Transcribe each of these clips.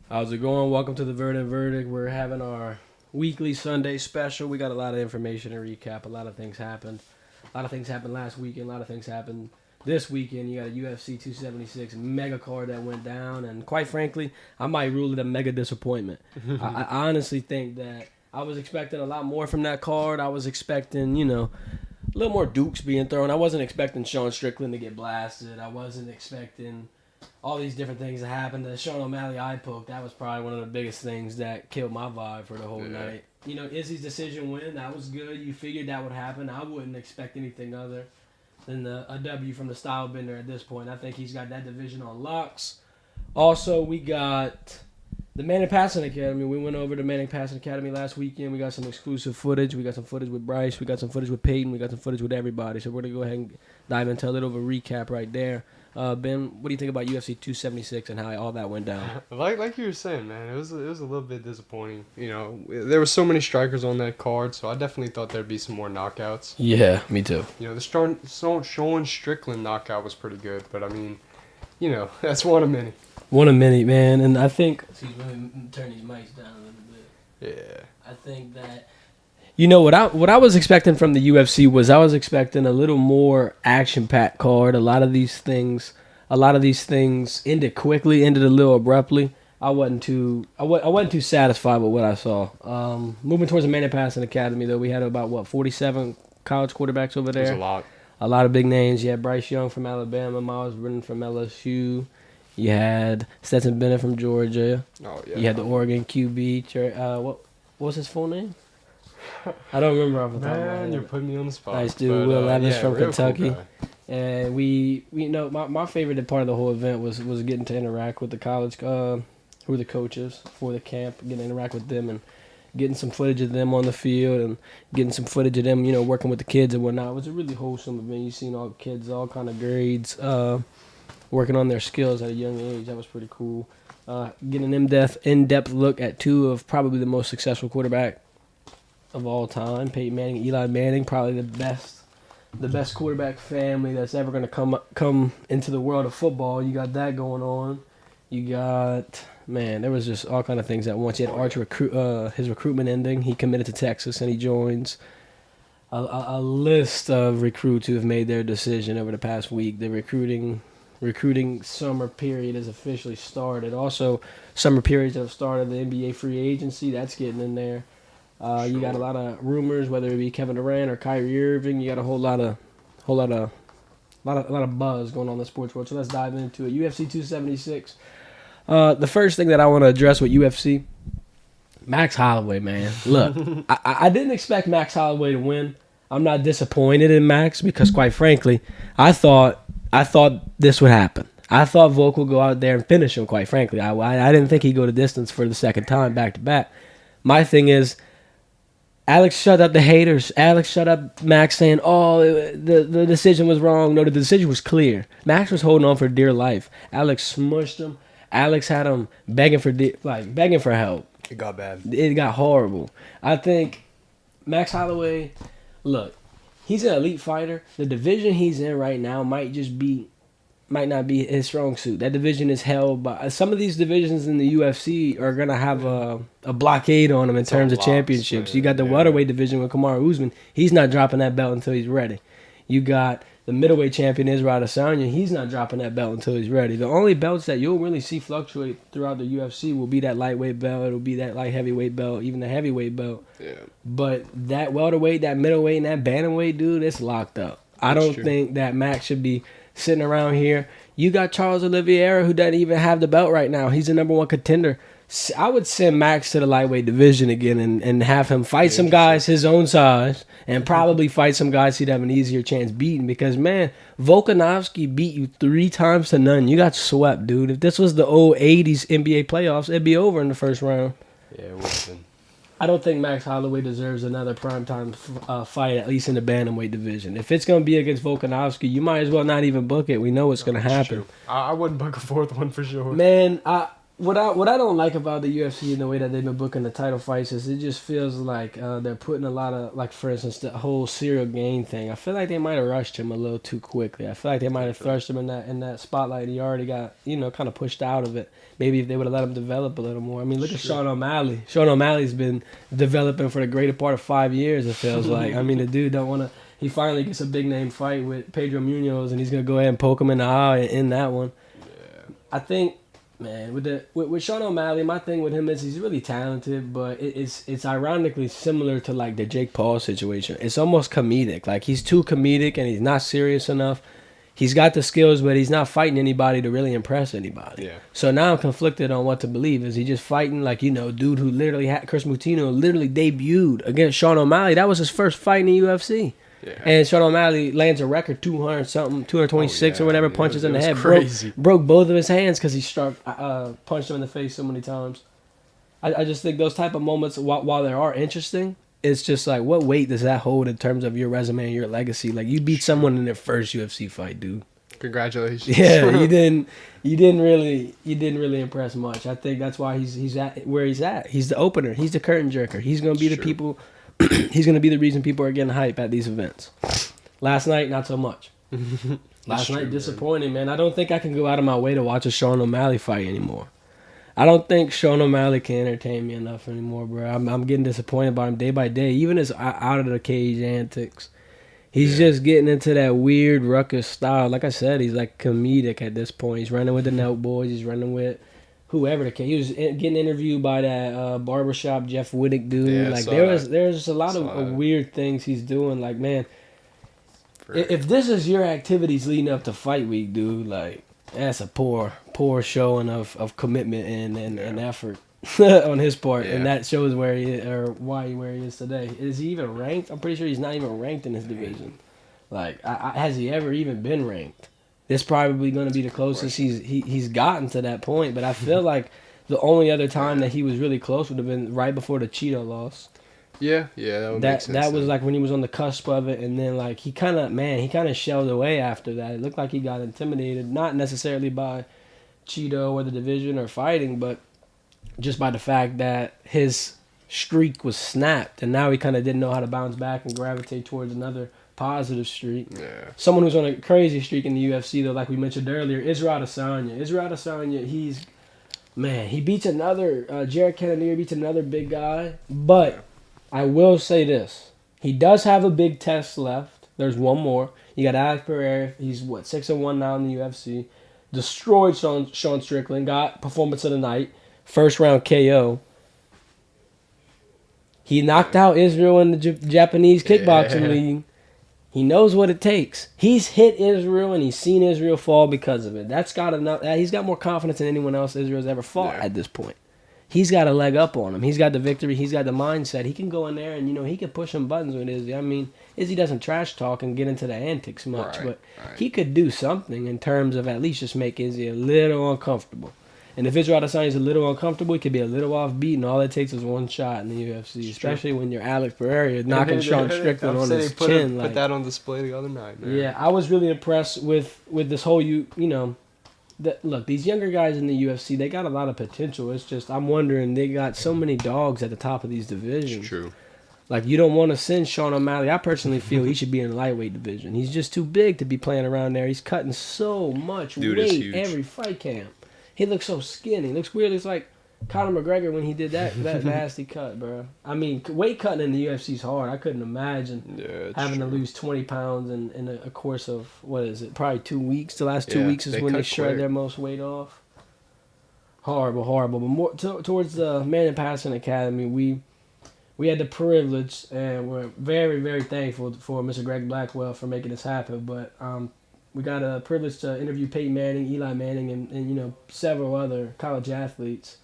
How's it going? Welcome to the Verdin Verdict. We're having our weekly Sunday special. We got a lot of information to recap. A lot of things happened. A lot of things happened last weekend. A lot of things happened this weekend. You got a UFC 276 mega card that went down, and quite frankly, I might rule it a mega disappointment. I honestly think that I was expecting a lot more from that card. I was expecting, a little more dukes being thrown. I wasn't expecting Sean Strickland to get blasted. I wasn't expecting all these different things that happened. The Sean O'Malley eye poke, that was probably one of the biggest things that killed my vibe for the whole night. Izzy's decision win, that was good. You figured that would happen. I wouldn't expect anything other than a W from the style bender at this point. I think he's got that division on locks. Also, we got the Manning Passing Academy. We went over to Manning Passing Academy last weekend. We got some exclusive footage. We got some footage with Bryce. We got some footage with Peyton. We got some footage with everybody. So we're going to go ahead and dive into a little of a recap right there. Ben, what do you think about UFC 276 and how all that went down? Like you were saying, man, it was a little bit disappointing. There were so many strikers on that card, so I definitely thought there'd be some more knockouts. Yeah, me too. The Sean Strickland knockout was pretty good, but I mean, that's one of many. One a minute, man, and I think. Excuse me, turn these mics down a little bit. Yeah. I think that. What I was expecting from the UFC was I was expecting a little more action-packed card. A lot of these things ended quickly, ended a little abruptly. I wasn't too satisfied with what I saw. Moving towards the Manning Passing Academy, though, we had about 47 college quarterbacks over there. There's a lot. A lot of big names. You had Bryce Young from Alabama, Miles Brennan from LSU. You had Stetson Bennett from Georgia. Oh yeah. You had the Oregon QB. What was his full name? I don't remember off the top of my head. You're putting me on the spot. Nice dude, Will Levis from Kentucky. Cool. And we my favorite part of the whole event was getting to interact with the college, who were the coaches for the camp, getting to interact with them and getting some footage of them on the field and getting some footage of them, working with the kids and whatnot. It was a really wholesome event. You seen all kids, all kind of grades, working on their skills at a young age. That was pretty cool. Getting an in-depth look at two of probably the most successful quarterback of all time, Peyton Manning, Eli Manning, probably the best quarterback family that's ever going to come into the world of football. You got that going on. You got, man, there was just all kind of things at once. You had Archer his recruitment ending. He committed to Texas and he joins a list of recruits who have made their decision over the past week. The recruiting summer period has officially started. Also, summer periods have started. The NBA free agency, that's getting in there. You got a lot of rumors, whether it be Kevin Durant or Kyrie Irving. You got a whole lot of buzz going on in the sports world. So let's dive into it. UFC 276. The first thing that I want to address with UFC, Max Holloway, man. Look, I didn't expect Max Holloway to win. I'm not disappointed in Max because, quite frankly, I thought this would happen. I thought Volk would go out there and finish him. Quite frankly, I didn't think he'd go the distance for the second time back to back. My thing is, Alex shut up the haters. Alex shut up Max saying, "Oh, the decision was wrong." No, the decision was clear. Max was holding on for dear life. Alex smushed him. Alex had him begging for help. It got bad. It got horrible. I think Max Holloway, look, he's an elite fighter. The division he's in right now might not be his strong suit. That division is held by some of these divisions in the UFC are gonna have a blockade on them in terms of championships. You got the welterweight division with Kamaru Usman. He's not dropping that belt until he's ready. You got the middleweight champion Israel Adesanya. He's not dropping that belt until he's ready. The only belts that you'll really see fluctuate throughout the UFC will be that lightweight belt. It'll be that light heavyweight belt, even the heavyweight belt. Yeah. But that welterweight, that middleweight, and that bantamweight, dude, it's locked up. I don't think that Max should be sitting around here. You got Charles Oliveira, who doesn't even have the belt right now. He's the number one contender. I would send Max to the lightweight division again and have him fight some guys his own size and probably fight some guys he'd have an easier chance beating because, man, Volkanovski beat you 3 times to none. You got swept, dude. If this was the old 80s NBA playoffs, it'd be over in the first round. Yeah, it would have been. I don't think Max Holloway deserves another primetime fight, at least in the bantamweight division. If it's going to be against Volkanovski, you might as well not even book it. We know what's going to happen. I wouldn't book a fourth one for sure. Man, What I don't like about the UFC and the way that they've been booking the title fights is it just feels like they're putting a lot of, like, for instance, the whole Cyril Gain thing. I feel like they might have rushed him a little too quickly. I feel like they might have thrust him in that spotlight. He already got, kind of pushed out of it. Maybe if they would have let him develop a little more. I mean, look at Sean O'Malley. Sean O'Malley's been developing for the greater part of 5 years. It feels like. I mean, the dude don't want to. He finally gets a big name fight with Pedro Munoz, and he's gonna go ahead and poke him in the eye in that one. Yeah. I think. Man, with Sean O'Malley, my thing with him is he's really talented, but it's ironically similar to like the Jake Paul situation. It's almost comedic. Like he's too comedic and he's not serious enough. He's got the skills, but he's not fighting anybody to really impress anybody. Yeah. So now I'm conflicted on what to believe. Is he just fighting like, dude who literally had Chris Moutinho literally debuted against Sean O'Malley? That was his first fight in the UFC. Yeah. And Sean O'Malley lands a record 226 or whatever, punches in the head. Crazy. Broke both of his hands because he punched him in the face so many times. I just think those type of moments, while they are interesting, it's just like, what weight does that hold in terms of your resume and your legacy? Like, you beat someone in their first UFC fight, dude. Congratulations. Yeah, you didn't really impress much. I think that's why he's at where he's at. He's the opener. He's the curtain jerker. He's gonna be the people. He's going to be the reason people are getting hype at these events. Last night, not so much. Last night, disappointing, man. I don't think I can go out of my way to watch a Sean O'Malley fight anymore. I don't think Sean O'Malley can entertain me enough anymore, bro. I'm getting disappointed by him day by day. Even his out of the cage antics. He's just getting into that weird ruckus style. Like I said, he's like comedic at this point. He's running with the Nelk boys. He's running with whoever the case. He was getting interviewed by that barbershop Jeff Wittick dude. Yeah, like there's a lot of weird things he's doing. Like, man, if this is your activities leading up to fight week, dude, like that's a poor showing of commitment and effort on his part, and that shows where he is, or why where he is today. Is he even ranked? I'm pretty sure he's not even ranked in his division. Like, has he ever even been ranked? This probably going to be the closest he's gotten to that point. But I feel like the only other time that he was really close would have been right before the Cheeto loss. Yeah, that would make sense. That was like when he was on the cusp of it, and then like he kind of shelled away after that. It looked like he got intimidated, not necessarily by Cheeto or the division or fighting, but just by the fact that his streak was snapped, and now he kind of didn't know how to bounce back and gravitate towards another positive streak. Yeah. Someone who's on a crazy streak in the UFC, though, like we mentioned earlier, Israel Adesanya, he beats another, Jared Cannonier beats another big guy, but I will say this. He does have a big test left. There's one more. You got Alex Pereira. He's, 6-1 now in the UFC. Destroyed Sean Strickland. Got performance of the night. First round KO. He knocked out Israel in the Japanese kickboxing league. He knows what it takes. He's hit Israel and he's seen Israel fall because of it. That's got enough. He's got more confidence than anyone else Israel's ever fought at this point. He's got a leg up on him. He's got the victory. He's got the mindset. He can go in there and he can push some buttons with Izzy. I mean, Izzy doesn't trash talk and get into the antics much, but he could do something in terms of at least just make Izzy a little uncomfortable. And if Israel Adesanya is a little uncomfortable, he could be a little offbeat, and all it takes is one shot in the UFC, especially when you're Alex Pereira knocking Sean Strickland on his chin. Put that on display the other night, man. Yeah, I was really impressed with this whole, look, these younger guys in the UFC, they got a lot of potential. It's just, I'm wondering, they got so many dogs at the top of these divisions. It's true. Like, you don't want to send Sean O'Malley. I personally feel he should be in the lightweight division. He's just too big to be playing around there. He's cutting so much weight every fight camp. He looks so skinny. Looks weird. It's like Conor McGregor when he did that nasty cut, bro. I mean, weight cutting in the UFC is hard. I couldn't imagine having to lose 20 pounds in a course of, probably 2 weeks. The last 2 weeks is when they shred their most weight off. Horrible. But more towards the Man and Passing Academy, we had the privilege, and we're very, very thankful for Mr. Greg Blackwell for making this happen. But we got a privilege to interview Peyton Manning, Eli Manning, and several other college athletes.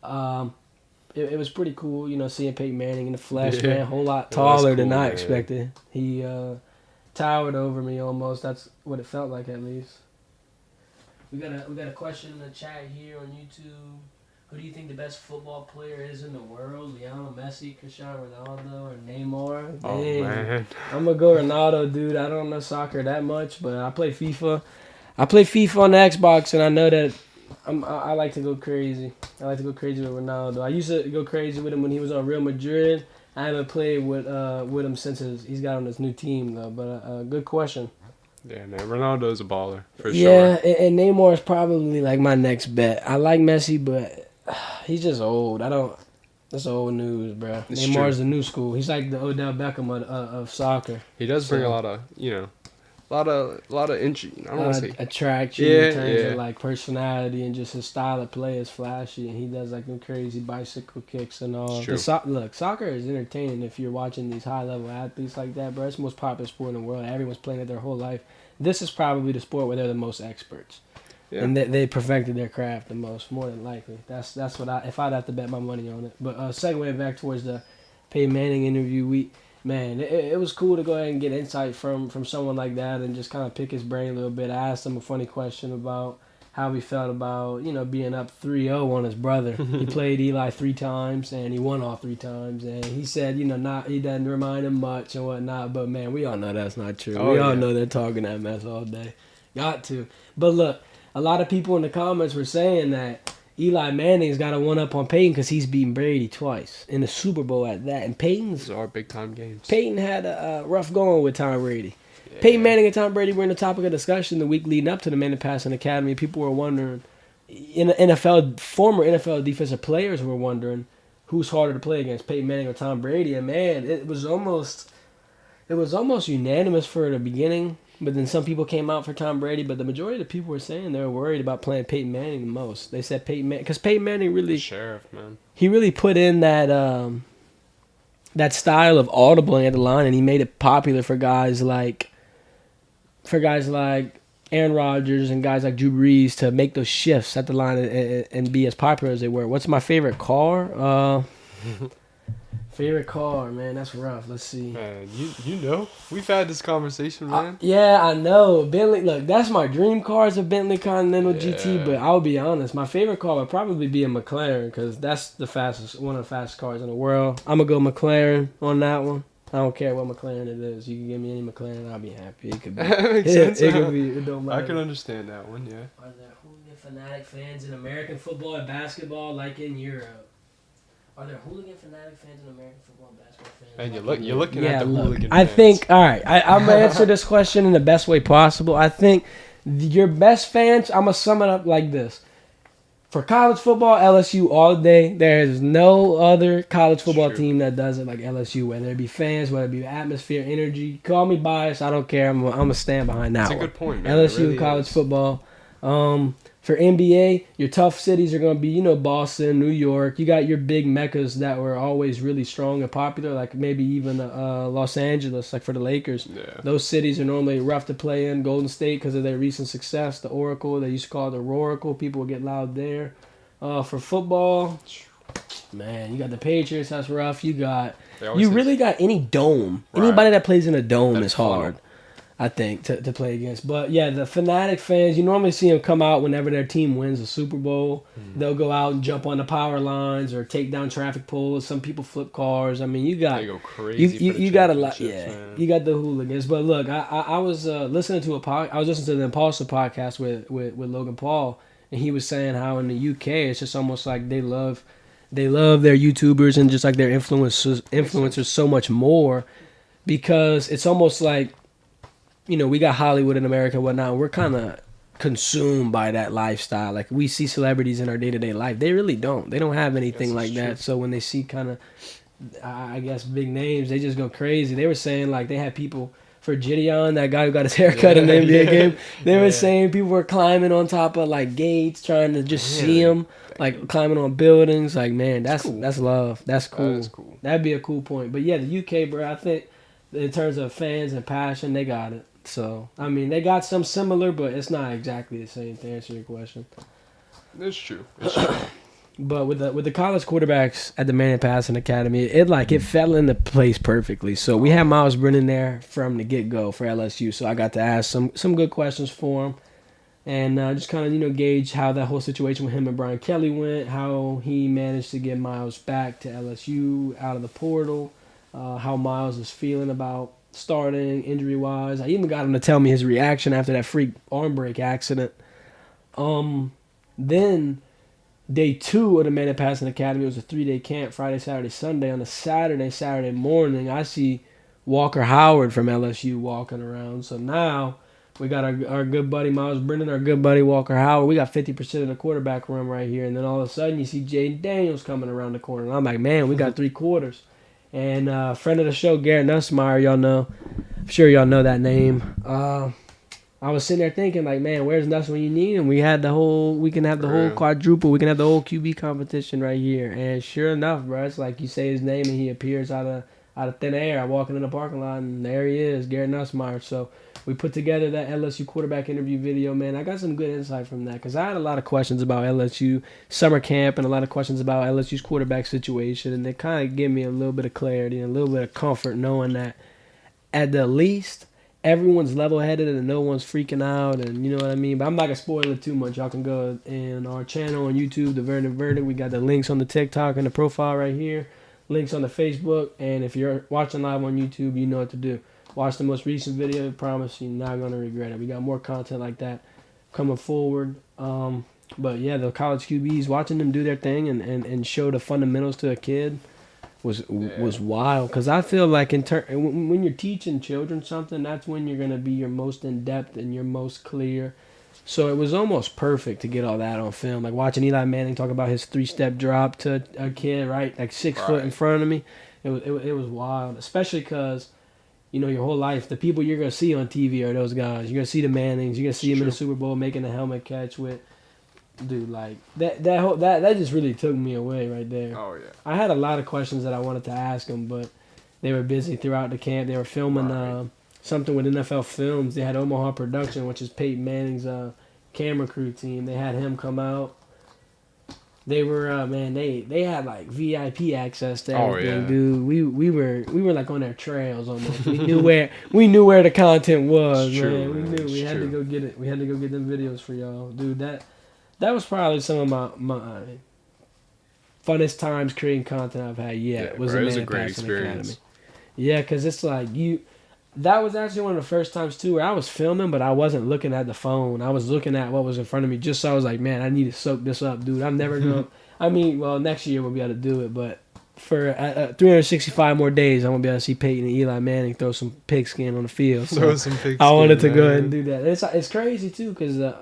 It was pretty cool, seeing Peyton Manning in the flesh, man. A whole lot taller than I expected. He towered over me almost. That's what it felt like, at least. We got a question in the chat here on YouTube. Who do you think the best football player is in the world? Lionel Messi, Cristiano Ronaldo, or Neymar? Oh, man. I'm going to go Ronaldo, dude. I don't know soccer that much, but I play FIFA. I play FIFA on the Xbox, and I know that I like to go crazy. I like to go crazy with Ronaldo. I used to go crazy with him when he was on Real Madrid. I haven't played with him since he's got on his new team though. But good question. Yeah, man, Ronaldo's a baller for Yeah, sure. and Neymar is probably like my next bet. I like Messi, but he's just old. I don't. That's old news, bro. It's Neymar's true. the new school. He's like the Odell Beckham of soccer. He does bring a So, lot of, a lot of I don't want to say. attraction in Yeah, terms of yeah. like personality and just his style of play is flashy, and he does like them crazy bicycle kicks and all. It's true. Look, soccer is entertaining if you're watching these high level athletes like that, bro. It's the most popular sport in the world. Everyone's playing it their whole life. This is probably the sport where they're the most experts. Yeah. And they perfected their craft the most, more than likely. That's what if I'd have to bet my money on it. But segueing back towards the Peyton Manning interview, it was cool to go ahead and get insight from someone like that and just kind of pick his brain a little bit. I asked him a funny question about how he felt about being up 3-0 on his brother. He played Eli 3 times and he won all 3 times, and he said not he doesn't remind him much and whatnot. But man, we all know that's not true. Oh, we all yeah. know they're talking that mess all day. Got to. But look. A lot of people in the comments were saying that Eli Manning's got a one-up on Peyton because he's beaten Brady twice in the Super Bowl at that. And These are big time games. Peyton had a rough going with Tom Brady. Yeah. Peyton Manning and Tom Brady were in the topic of discussion the week leading up to the Manning Passing Academy. People were wondering, former NFL defensive players were wondering who's harder to play against, Peyton Manning or Tom Brady. And man, it was almost unanimous for the beginning. But then some people came out for Tom Brady, but the majority of the people were saying they were worried about playing Peyton Manning the most. They said Peyton Manning, because Peyton Manning The really, sheriff, man. he really put in that style of audibling at the line, and he made it popular for guys like Aaron Rodgers and guys like Drew Brees to make those shifts at the line and be as popular as they were. What's my favorite car? Favorite car, man, that's rough. Let's see. Man, we've had this conversation, man. Yeah, I know. Bentley, look, that's my dream car is a Bentley Continental GT, but I'll be honest, my favorite car would probably be a McLaren because that's one of the fastest cars in the world. I'm going to go McLaren on that one. I don't care what McLaren it is. You can give me any McLaren, I'll be happy. It could be. That makes sense. It don't matter. I can understand that one, yeah. Are there hooligan fanatic fans in American football and basketball like in Europe? Are there hooligan fanatic fans in American football and basketball fans? And you're looking at the hooligan I fans. think, all right, I'm going to answer this question in the best way possible. I think your best fans, I'm going to sum it up like this. For college football, LSU all day. There is no other college football team that does it like LSU, whether it be fans, whether it be atmosphere, energy. Call me biased, I don't care. I'm going to stand behind that one. That's a good point, man. LSU Really college is. football. For NBA, your tough cities are going to be, Boston, New York. You got your big meccas that were always really strong and popular, like maybe even Los Angeles, like for the Lakers. Yeah. Those cities are normally rough to play in. Golden State, because of their recent success. The Oracle, they used to call it the Roracle. People would get loud there. For football, man, you got the Patriots. That's rough. You really got any dome. Right. Anybody that plays in a dome That's is hard. I think, to play against. But, yeah, the fanatic fans, you normally see them come out whenever their team wins the Super Bowl. They'll go out and jump on the power lines or take down traffic poles. Some people flip cars. I mean, you got... They go crazy. You got a lot, man. You got the hooligans. But, look, I was listening to I was listening to the Impulsive podcast with Logan Paul, and he was saying how in the UK it's just almost like they love their YouTubers and just like their influencers so much more because it's almost like, we got Hollywood in America and whatnot. And we're kind of consumed by that lifestyle. Like, we see celebrities in our day-to-day life. They really don't. They don't have anything like that. So when they see kind of, I guess, big names, they just go crazy. They were saying, like, they had people, for Gideon, that guy who got his hair cut in the NBA game, they were saying people were climbing on top of, like, gates, trying to just see him, like, climbing on buildings. Like, man, that's love. That's cool. That is cool. That'd be a cool point. But, yeah, the UK, bro, I think in terms of fans and passion, they got it. So, I mean, they got some similar, but it's not exactly the same, to answer your question. It's true. But with the college quarterbacks at the Manning Passing Academy, it fell into place perfectly. So we had Miles Brennan there from the get-go for LSU. So I got to ask some good questions for him. And just kind of, gauge how that whole situation with him and Brian Kelly went, how he managed to get Miles back to LSU out of the portal, how Miles is feeling about starting injury-wise. I even got him to tell me his reaction after that freak arm break accident. Then day 2 of the Man Passing Academy was a 3-day camp, Friday, Saturday, Sunday. On the Saturday morning, I see Walker Howard from LSU walking around. So now we got our good buddy Miles Brennan, our good buddy Walker Howard. We got 50% of the quarterback room right here. And then all of a sudden, you see Jaden Daniels coming around the corner. And I'm like, man, we got 3 quarters. And friend of the show, Garrett Nussmeyer, y'all know. I'm sure y'all know that name. I was sitting there thinking, like, man, where's Nuss when you need him? We can have the whole quadruple. We can have the whole QB competition right here. And sure enough, bro, it's like you say his name and he appears out of thin air. I'm walking in the parking lot and there he is, Garrett Nussmeyer. So we put together that LSU quarterback interview video, man. I got some good insight from that because I had a lot of questions about LSU summer camp and a lot of questions about LSU's quarterback situation. And it kind of gave me a little bit of clarity and a little bit of comfort knowing that at the least, everyone's level-headed and no one's freaking out, and you know what I mean? But I'm not going to spoil it too much. Y'all can go in our channel on YouTube, the Verdin Verdict. We got the links on the TikTok and the profile right here, links on the Facebook, and if you're watching live on YouTube, you know what to do. Watch the most recent video. I promise you're not going to regret it. We got more content like that coming forward. But, yeah, the college QBs, watching them do their thing and show the fundamentals to a kid was wild, because I feel like when you're teaching children something, that's when you're gonna be your most in depth and your most clear. So it was almost perfect to get all that on film, like watching Eli Manning talk about his 3-step drop to a kid, right, like 6 foot in front of me. It was wild, especially because your whole life the people you're gonna see on TV are those guys. You're gonna see the Mannings, you're gonna see him in the Super Bowl making a helmet catch with. Dude, like that just really took me away right there. Oh yeah. I had a lot of questions that I wanted to ask them, but they were busy throughout the camp. They were filming something with NFL Films. They had Omaha Production, which is Peyton Manning's camera crew team. They had him come out. They were they had like VIP access to everything, dude. We were like on their trails almost. We knew where the content was, man. We knew we had to go get it. We had to go get them videos for y'all, dude. That was probably some of my funnest times creating content I've had yet. It was a great experience. Academy. Yeah, because it's like that was actually one of the first times too where I was filming, but I wasn't looking at the phone. I was looking at what was in front of me, just so I was like, man, I need to soak this up, dude. I'm never gonna. I mean, well, next year we'll be able to do it, but for 365 more days, I'm gonna be able to see Peyton and Eli Manning throw some pigskin on the field. So I wanted to go ahead and do that. It's crazy too, because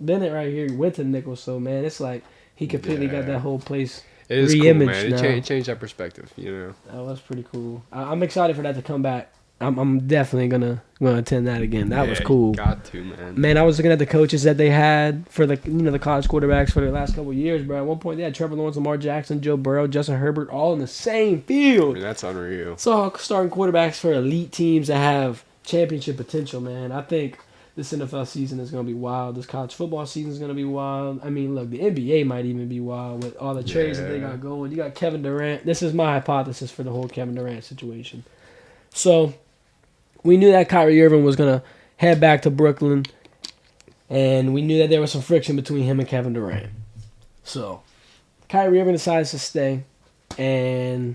Bennett right here went to Nickel, so man, it's like he completely got that whole place re-imaged. Cool, man. It changed that perspective, That was pretty cool. I'm excited for that to come back. I'm definitely gonna attend that again. That was cool. Got to, man. Man, I was looking at the coaches that they had for the college quarterbacks for the last couple of years, bro. At one point they had Trevor Lawrence, Lamar Jackson, Joe Burrow, Justin Herbert, all in the same field. I mean, that's unreal. So starting quarterbacks for elite teams that have championship potential, man. I think this NFL season is going to be wild. This college football season is going to be wild. I mean, look, the NBA might even be wild with all the trades that they got going. You got Kevin Durant. This is my hypothesis for the whole Kevin Durant situation. So we knew that Kyrie Irving was going to head back to Brooklyn, and we knew that there was some friction between him and Kevin Durant. So Kyrie Irving decides to stay, and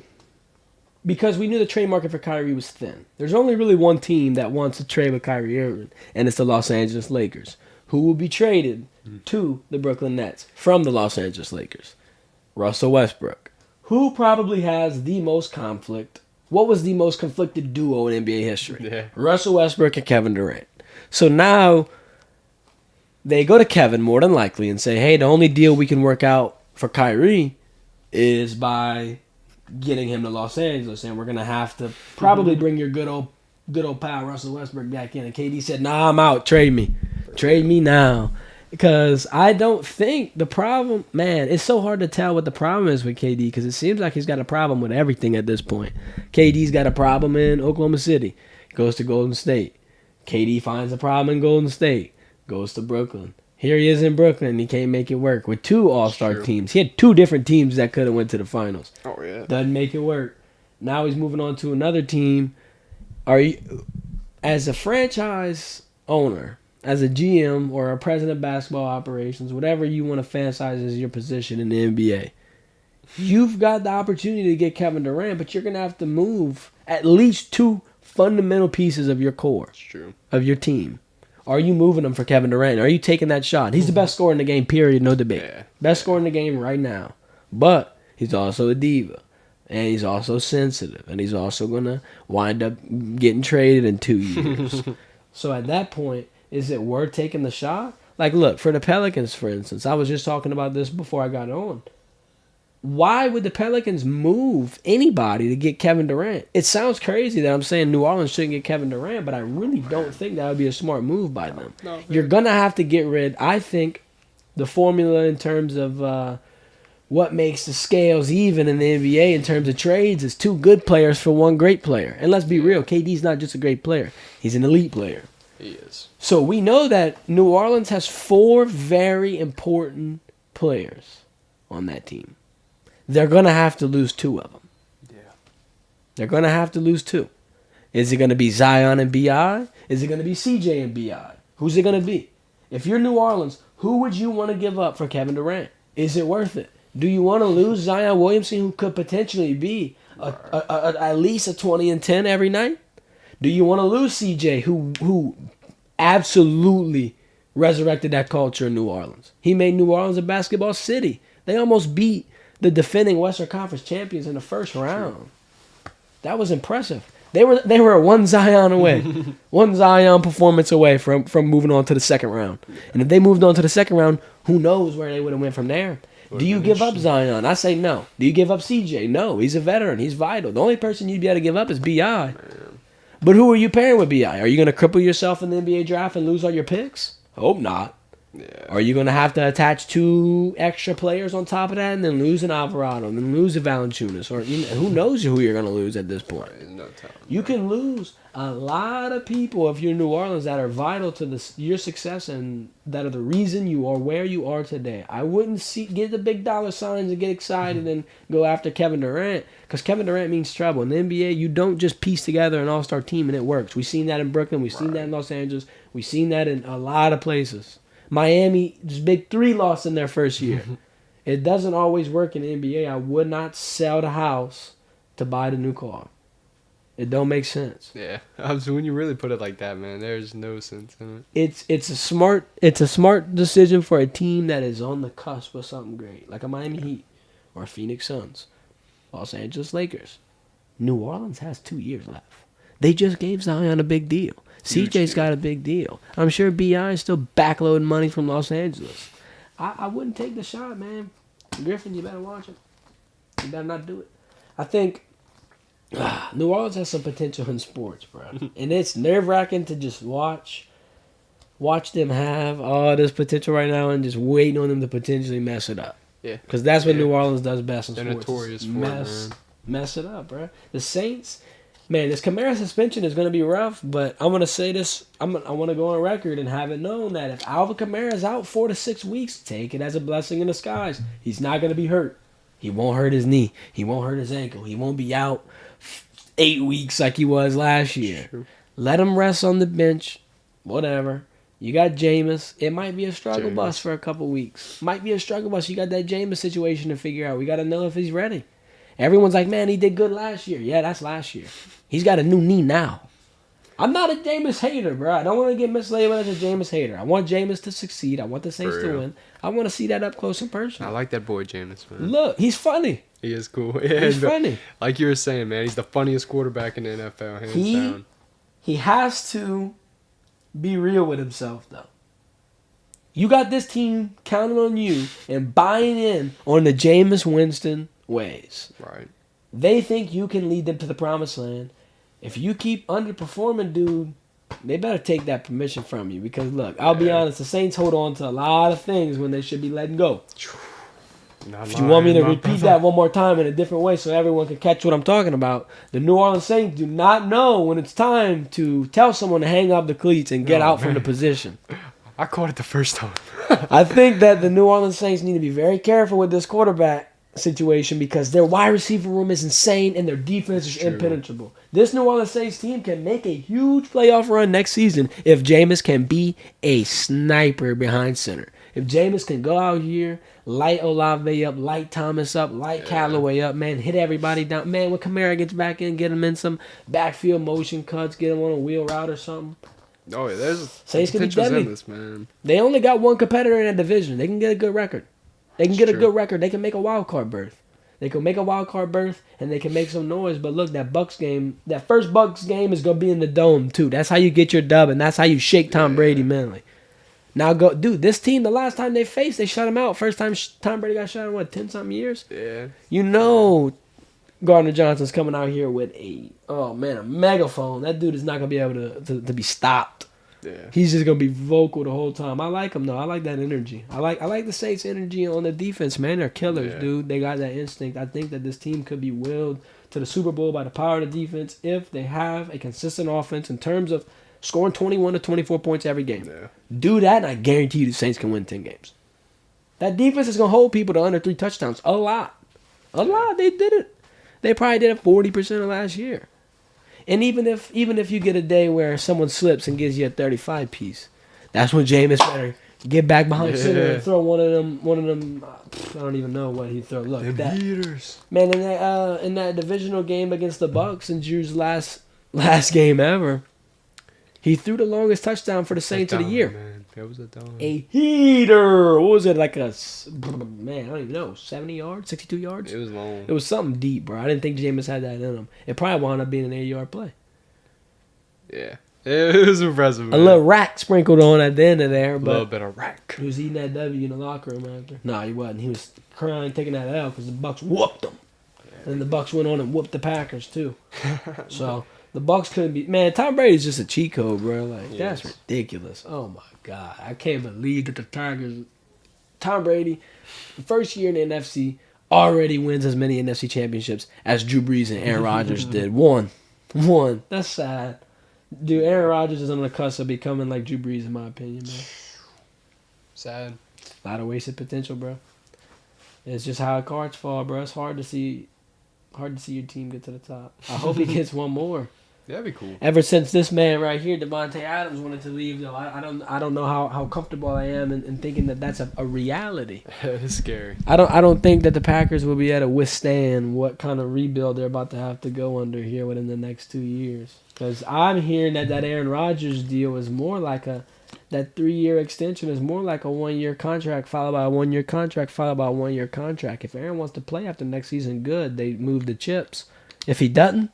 because we knew the trade market for Kyrie was thin. There's only really one team that wants to trade with Kyrie Irving, and it's the Los Angeles Lakers, who will be traded to the Brooklyn Nets from the Los Angeles Lakers. Russell Westbrook, who probably has the most conflict. What was the most conflicted duo in NBA history? Yeah. Russell Westbrook and Kevin Durant. So now they go to Kevin more than likely and say, hey, the only deal we can work out for Kyrie is by getting him to Los Angeles, and we're gonna have to probably bring your good old pal Russell Westbrook back in. And KD said, "Nah, I'm out. Trade me now." Because I don't think the problem, man, it's so hard to tell what the problem is with KD, because it seems like he's got a problem with everything at this point. KD's got a problem in Oklahoma City, goes to Golden State. KD finds a problem in Golden State, goes to Brooklyn. Here he is in Brooklyn, and he can't make it work with 2 all-star teams. He had 2 different teams that could have went to the finals. Oh, yeah. Doesn't make it work. Now he's moving on to another team. Are you, as a franchise owner, as a GM or a president of basketball operations, whatever you want to fantasize as your position in the NBA, you've got the opportunity to get Kevin Durant, but you're going to have to move at least 2 fundamental pieces of your core, It's true. of your team. Are you moving him for Kevin Durant? Are you taking that shot? He's the best scorer in the game, period, no debate. Yeah. Best scorer in the game right now. But he's also a diva. And he's also sensitive. And he's also going to wind up getting traded in 2 years. So at that point, is it worth taking the shot? Like, look, for the Pelicans, for instance, I was just talking about this before I got on. Why would the Pelicans move anybody to get Kevin Durant? It sounds crazy that I'm saying New Orleans shouldn't get Kevin Durant, but I really don't think that would be a smart move by them. No, You're going to have to get rid. I think the formula in terms of what makes the scales even in the NBA in terms of trades is 2 good players for 1 great player. And let's be real, KD's not just a great player. He's an elite player. He is. So we know that New Orleans has 4 very important players on that team. They're going to have to lose 2 of them. Yeah. They're going to have to lose 2. Is it going to be Zion and B.I.? Is it going to be C.J. and B.I.? Who's it going to be? If you're New Orleans, who would you want to give up for Kevin Durant? Is it worth it? Do you want to lose Zion Williamson, who could potentially be at least a 20 and 10 every night? Do you want to lose C.J., who absolutely resurrected that culture in New Orleans? He made New Orleans a basketball city. They almost beat the defending Western Conference champions in the first round. That was impressive. They were 1 Zion away, 1 Zion performance away from moving on to the second round. And if they moved on to the second round, who knows where they would have went from there? Do you give up Zion? I say no. Do you give up CJ? No. He's a veteran. He's vital. The only person you'd be able to give up is B.I. But who are you pairing with B.I.? Are you going to cripple yourself in the NBA draft and lose all your picks? Hope not. Yeah. Are you going to have to attach 2 extra players on top of that and then lose an Alvarado and then lose a Valanciunas? Or who knows who you're going to lose at this point? There's no telling. You can lose a lot of people if you're New Orleans that are vital to your success and that are the reason you are where you are today. I wouldn't get the big dollar signs and get excited and go after Kevin Durant because Kevin Durant means trouble. In the NBA, you don't just piece together an all-star team and it works. We've seen that in Brooklyn. We've seen that in Los Angeles. We've seen that in a lot of places. Miami, just big 3 lost in their first year. It doesn't always work in the NBA. I would not sell the house to buy the new car. It don't make sense. Yeah, when you really put it like that, man, there's no sense in it. It's a smart decision for a team that is on the cusp of something great, like a Miami Heat or Phoenix Suns, Los Angeles Lakers. New Orleans has 2 years left. They just gave Zion a big deal. CJ's got a big deal. I'm sure B.I. is still backloading money from Los Angeles. I wouldn't take the shot, man. Griffin, you better watch it. You better not do it. I think New Orleans has some potential in sports, bro. And it's nerve-wracking to just watch them have all this potential right now and just waiting on them to potentially mess it up. Yeah. Because that's what New Orleans does best in They're sports. notorious for it, man. Mess it up, bro. The Saints, man, this Kamara suspension is going to be rough, but I'm going to say this. I want to go on record and have it known that if Alvin Kamara is out 4 to 6 weeks, take it as a blessing in disguise. He's not going to be hurt. He won't hurt his knee. He won't hurt his ankle. He won't be out 8 weeks like he was last year. True. Let him rest on the bench. Whatever. You got Jameis. It might be a struggle bus for a couple weeks. Might be a struggle bus. You got that Jameis situation to figure out. We got to know if he's ready. Everyone's like, man, he did good last year. Yeah, that's last year. He's got a new knee now. I'm not a Jameis hater, bro. I don't want to get mislabeled as a Jameis hater. I want Jameis to succeed. I want the Saints to win. I want to see that up close and personal. I like that boy Jameis, man. Look, he's funny. He is cool. Yeah, He's funny. Like you were saying, man, he's the funniest quarterback in the NFL, hands down. He has to be real with himself, though. You got this team counting on you and buying in on the Jameis Winston ways. Right. They think you can lead them to the promised land. If you keep underperforming, dude, they better take that permission from you. Because, look, I'll be honest, the Saints hold on to a lot of things when they should be letting go. If you want me to repeat that one more time in a different way so everyone can catch what I'm talking about, the New Orleans Saints do not know when it's time to tell someone to hang up the cleats and get out from the position. I caught it the first time. I think that the New Orleans Saints need to be very careful with this quarterback situation because their wide receiver room is insane and their defense is impenetrable. This New Orleans Saints team can make a huge playoff run next season if Jameis can be a sniper behind center. If Jameis can go out here, light Olave up, light Thomas up, light Callaway up, man, hit everybody down. Man, when Kamara gets back in, get him in some backfield motion cuts, get him on a wheel route or something. Oh, yeah, there's Saints can be potential's deadly. in this, man. They only got one competitor in that division. They can get a good record. They can It's get a true. good record. They can make a wild card berth. They can make a wild card berth, and they can make some noise. But look, that Bucks game, that first Bucks game is gonna be in the dome too. That's how you get your dub, and that's how you shake Tom Yeah. Brady mentally. Now go, dude. This team, the last time they faced, they shut him out. First time Tom Brady got shut in what 10-something years. Yeah. You know, Gardner Johnson's coming out here with a megaphone. That dude is not gonna be able to be stopped. Yeah. He's just gonna be vocal the whole time. I like him though. I like that energy. I like the Saints' energy on the defense, man. They're killers, Yeah. dude. They got that instinct. I think that this team could be willed to the Super Bowl by the power of the defense if they have a consistent offense in terms of scoring 21 to 24 points every game. Yeah. Do that, and I guarantee you the Saints can win 10 games. That defense is gonna hold people to under 3 touchdowns. A lot. They did it. They probably did it 40% of last year. And even if you get a day where someone slips and gives you a 35 piece, that's when Jameis better get back behind center and throw one of them. I don't even know what he throw. Look, Them that heaters. man in that divisional game against the Bucks in Drew's last game ever, he threw the longest touchdown for the Saints of the year. Man. That was a dime. A heater. What was it, like a man? I don't even know. 70 yards, 62 yards. It was long. It was something deep, bro. I didn't think Jameis had that in him. It probably wound up being an 80-yard play. Yeah. It was impressive, man. A little rack sprinkled on at the end of there, A little but bit of rack. he was eating that W in the locker room after. No, he wasn't. He was crying, taking that L because the Bucks whooped them. And the Bucks went on and whooped the Packers too. So the Bucks couldn't be. Man, Tom Brady's just a cheat code, bro. Like that's ridiculous. Oh my God, I can't believe that the Tigers. Tom Brady, the first year in the NFC, already wins as many NFC championships as Drew Brees and Aaron Rodgers did. One. That's sad. Dude, Aaron Rodgers is on the cusp of becoming like Drew Brees, in my opinion, man. Sad. A lot of wasted potential, bro. It's just how cards fall, bro. It's hard to see your team get to the top. I hope he gets one more. That'd be cool. Ever since this man right here, Devontae Adams, wanted to leave, though, I don't know how comfortable I am in thinking that that's a reality. It's scary. I don't think that the Packers will be able to withstand what kind of rebuild they're about to have to go under here within the next 2 years. Because I'm hearing that Aaron Rodgers deal is more like that 3-year extension is more like a 1-year contract followed by a 1-year contract followed by a 1-year contract. If Aaron wants to play after next season, good. They move the chips. If he doesn't,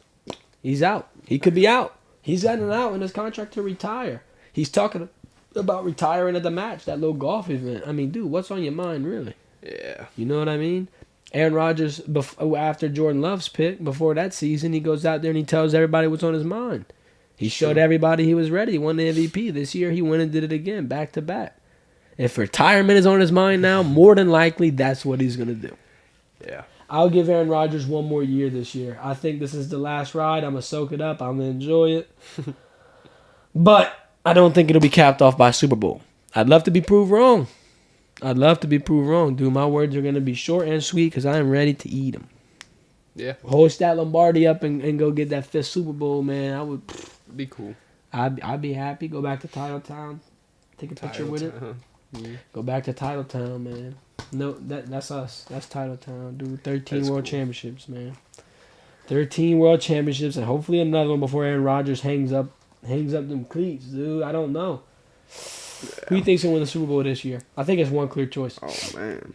he's out. He could be out. He's gotten out in his contract to retire. He's talking about retiring at the match, that little golf event. I mean, dude, what's on your mind, really? Yeah. You know what I mean? Aaron Rodgers, after Jordan Love's pick, before that season, he goes out there and he tells everybody what's on his mind. He showed everybody he was ready. He won the MVP. This year, he went and did it again, back to back. If retirement is on his mind now, more than likely, that's what he's going to do. Yeah. I'll give Aaron Rodgers one more year this year. I think this is the last ride. I'm going to soak it up. I'm going to enjoy it. But I don't think it'll be capped off by Super Bowl. I'd love to be proved wrong. Dude. My words are going to be short and sweet because I am ready to eat them. Yeah. Hoist that Lombardi up and go get that 5th Super Bowl, man. I would Be cool. I'd be happy. Go back to Titletown. Take a picture with it. Go back to Titletown, man. No, that's us. That's Titletown, dude. 13 That's World cool. Championships, man. 13 World Championships, and hopefully another one before Aaron Rodgers hangs up them cleats, dude. I don't know. Who do you think's gonna win the Super Bowl this year? I think it's one clear choice. Oh, man.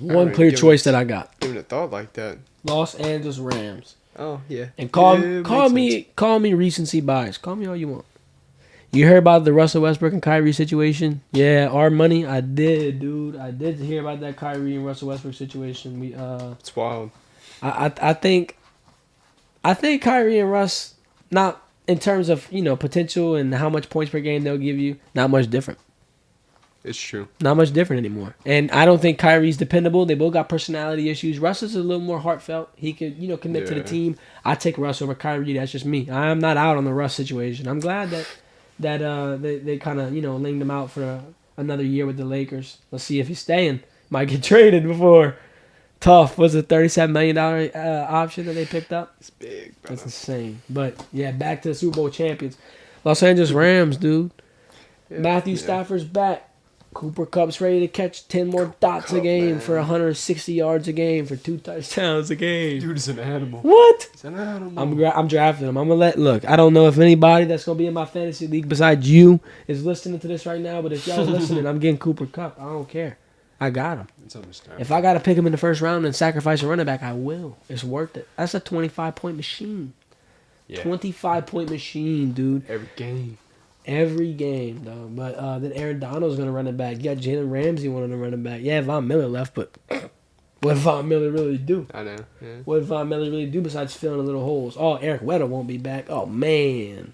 One clear choice that I got. Even a thought like that. Los Angeles Rams. Oh, yeah. And call Yeah, me recency bias. Call me all you want. You heard about the Russell Westbrook and Kyrie situation? Yeah, our money. I did, dude. I did hear about that Kyrie and Russell Westbrook situation. It's wild. I think Kyrie and Russ, not in terms of potential and how much points per game they'll give you, not much different. It's true. Not much different anymore. And I don't think Kyrie's dependable. They both got personality issues. Russ is a little more heartfelt. He could, commit to the team. I take Russ over Kyrie. That's just me. I'm not out on the Russ situation. I'm glad that they kind of, linked him out for another year with the Lakers. Let's see if he's staying. Might get traded before. Tough. Was it $37 million option that they picked up? It's big, bro. That's insane. But, yeah, back to the Super Bowl champions. Los Angeles Rams, dude. Yeah, Matthew Stafford's back. Cooper Cup's ready to catch 10 more dots a Kupp, game man. for 160 yards a game for 2 touchdowns a game. Dude is an animal. What? He's an animal. I'm drafting him. I'm gonna look. I don't know if anybody that's gonna be in my fantasy league besides you is listening to this right now. But if y'all are listening, I'm getting Cooper Kupp. I don't care. I got him. It's understandable. If I gotta pick him in the first round and sacrifice a running back, I will. It's worth it. That's a 25-point machine. Yeah. 25-point machine, dude. Every game. Every game, though. But then Aaron Donald's going to run it back. You got Jalen Ramsey wanting to run it back. Yeah, Von Miller left, but what did Von Miller really do? I know. Yeah. What did Von Miller really do besides filling the little holes? Oh, Eric Weddle won't be back. Oh, man.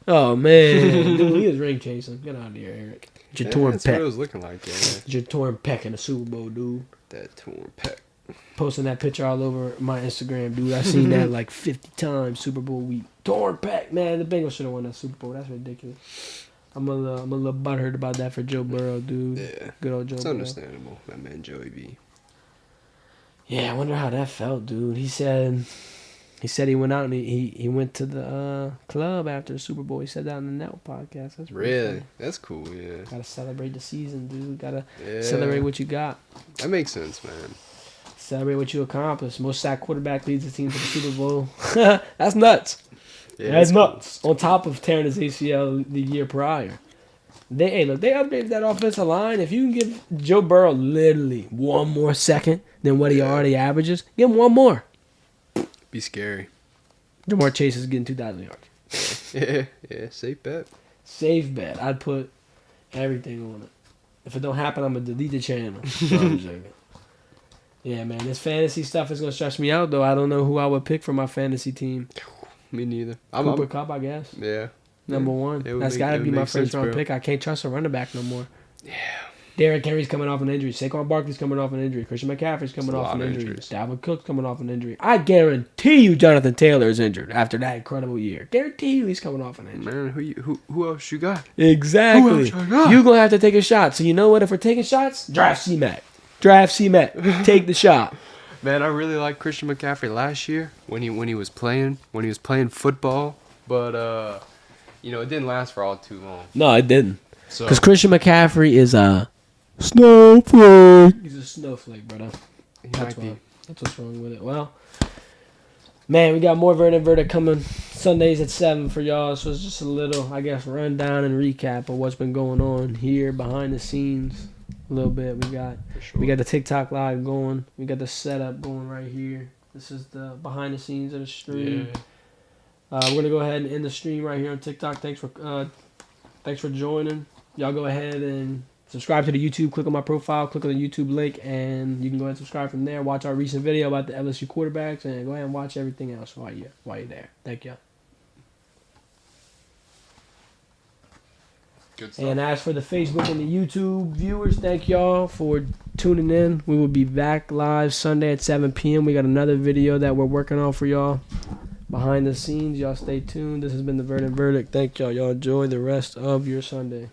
Dude, he was ring chasing. Get out of here, Eric. Get your torn That's what pec. it was looking like, yeah. Get your torn pec in the Super Bowl, dude. That torn pec. Posting that picture all over my Instagram, dude. I've seen that like 50 times Super Bowl week. Torn pec, man. The Bengals should have won that Super Bowl. That's ridiculous. I'm a little butthurt about that for Joe Burrow, dude. Yeah. Good old Joe It's Burrow. understandable. That man Joey B. Yeah, I wonder how that felt, dude. He said he went out and he went to the club after the Super Bowl. He said that on the Network podcast. That's pretty Really? funny. That's cool, yeah. Gotta celebrate the season, dude. Gotta Yeah. celebrate what you got. That makes sense, man. Celebrate what you accomplished. Most sacked quarterback leads the team to the Super Bowl. That's nuts. Yeah, That's cool. nuts. On top of tearing his ACL the year prior. They updated that offensive line. If you can give Joe Burrow literally one more second than what he already averages, give him one more. Be scary. Jamar Chase is getting 2,000 yards. Yeah, safe bet. Safe bet. I'd put everything on it. If it don't happen, I'm gonna delete the channel. No, I'm joking. Yeah, man, this fantasy stuff is gonna stress me out though. I don't know who I would pick for my fantasy team. Me neither. Cooper Kupp, I guess. Yeah. Number one. It would That's make- gotta it would be my make sense, first round bro. pick. I can't trust a running back no more. Yeah. Derrick Henry's coming off an injury. Saquon Barkley's coming off an injury. Christian McCaffrey's coming It's a off lot an of injury. injuries. Dalvin Cook's coming off an injury. I guarantee you Jonathan Taylor is injured after that incredible year. Guarantee you he's coming off an injury. Man, who else you got? Exactly. Who else you got? You're going to have to take a shot. So you know what? If we're taking shots, draft C-Mac. Draft C-Mac. Take the shot. Man, I really liked Christian McCaffrey last year when he was playing football, but it didn't last for all too long. No, it didn't. So Because Christian McCaffrey is a snowflake. He's a snowflake, brother. he That's might be. why. That's what's wrong with it. Well, man, we got more Verdin Verdict coming Sundays at 7 for y'all. So it's just a little, I guess, rundown and recap of what's been going on here behind the scenes. A little bit. For sure. We got the TikTok live going. We got the setup going right here. This is the behind the scenes of the stream. Yeah. We're gonna go ahead and end the stream right here on TikTok. Thanks for joining. Y'all go ahead and subscribe to the YouTube. Click on my profile. Click on the YouTube link, and you can go ahead and subscribe from there. Watch our recent video about the LSU quarterbacks, and go ahead and watch everything else while you're there. Thank you. Good stuff. And as for the Facebook and the YouTube viewers, thank y'all for tuning in. We will be back live Sunday at 7 p.m. We got another video that we're working on for y'all behind the scenes. Y'all stay tuned. This has been the Verdin Verdict. Thank y'all. Y'all enjoy the rest of your Sunday.